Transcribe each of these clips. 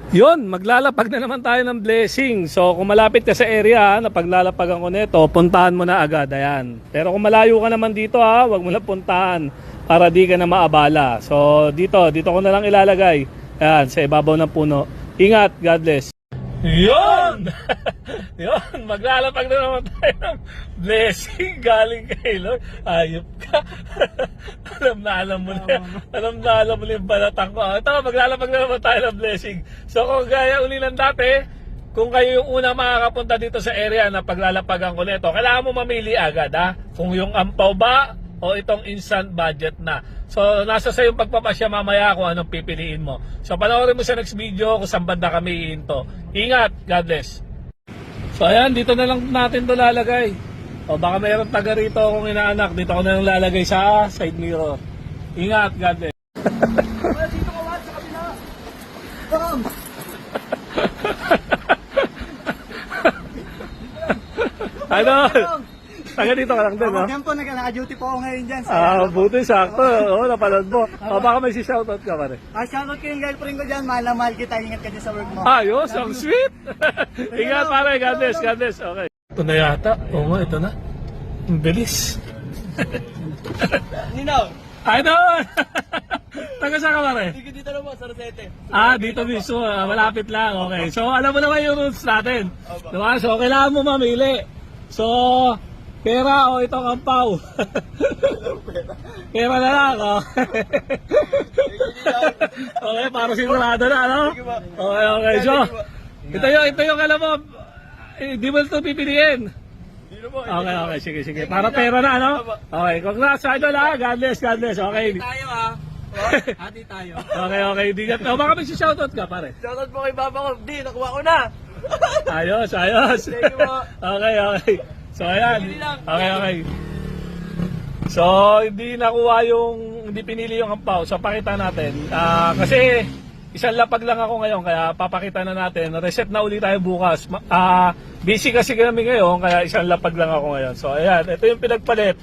Yun, maglalapag na naman tayo ng blessing. So kung malapit ka sa area na paglalapagan ko nito, puntahan mo na agad. Ayan. Pero kung malayo ka naman dito wag mo na puntahan para di ka na maabala. So dito ko na lang ilalagay. Ayan, sa ibabaw ng puno. Ingat, God bless. Yun! Yun, maglalapag na naman tayo ng blessing galing kay Lord. Ayop ka. alam mo na. Alam mo na yung balatang ko. Ito, maglalapag na naman tayo ng blessing. So kung gaya uli ng dati, kung kayo yung unang makakapunta dito sa area na paglalapagan ko nito, kailangan mo mamili agad kung yung ampaw ba o itong instant budget na. So nasa sa yung pagpapasya mamaya kung anong pipiliin mo. So panoorin mo sa next video kung saan banda kami iinto. Ingat, God bless. So ayan, dito na lang natin to lalagay. O baka mayroong taga rito kung inaanak, dito ko na lang lalagay sa side mirror. Ingat, God bless. Dito ka sa kabila. Bam! Ano? Taga dito ka lang din, no? Yan po, naka-duty po ako ngayon dyan. Buti, sakto. Napanood mo. Baka may si-shoutout ka pare. Shoutout ko yung girlfriend ko dyan. Mahal na mahal kita. Ingat ka dyan sa work mo. Ayos, ang sweet. Ingat pare, God bless, God bless. Okay. Ito na yata. Oo nga, ito na. Ang bilis. Ninaw! Idol! Taga saan ka pare? Dito na po, sa Rosete. Dito mismo. Malapit lang. Okay. So, alam mo naman yung rules natin. Diba? So, kailangan mo mamili. So, pera o itong ampaw. Pera na lang. Okay, para sigurado na, ano? Okay. So, ito yung alam mo, di mo ito pipiliin. Okay, sige. Para pera na, ano? Okay, congrats, idol God bless, God bless. Okay. Tayo Hati tayo. Okay. Di ka, baka may shoutout ka, pare. Shoutout po kay Baba ko. Di, nakuha ko na. Ayos. Thank you po. Okay. So ayan. Okay. So hindi nakuha hindi pinili yung ampaw. So pakita natin. Kasi isang lapag lang ako ngayon kaya papakita na natin. Reset na ulit tayo bukas. Busy kasi kami ngayon kaya isang lapag lang ako ngayon. So ayan, ito yung pinagpalit.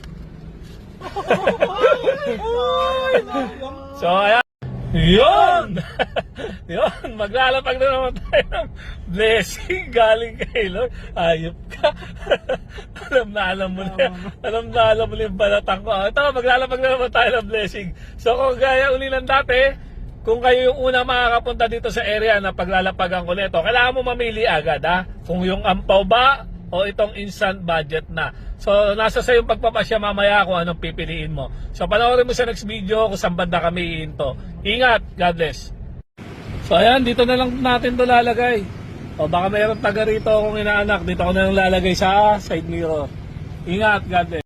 So ayan. Yun! Maglalapag na naman tayo ng blessing galing kay Lord. Ayop ka. alam mo na yung balatang ko. Ito, maglalapag na naman tayo ng blessing. So kung gaya uli ng dati, kung kayo yung unang makakapunta dito sa area na paglalapagan ko nito, kailangan mo mamili agad kung yung ampaw ba o itong instant budget na. So nasa sa yung pagpapasya mamaya kung anong pipiliin mo. So panoorin mo sa next video kung saan banda kami iinto. Ingat, God bless. So ayan, dito na lang natin to lalagay. O baka mayroong taga rito kung inaanak, dito ko na lang lalagay sa side mirror. Ingat, God bless.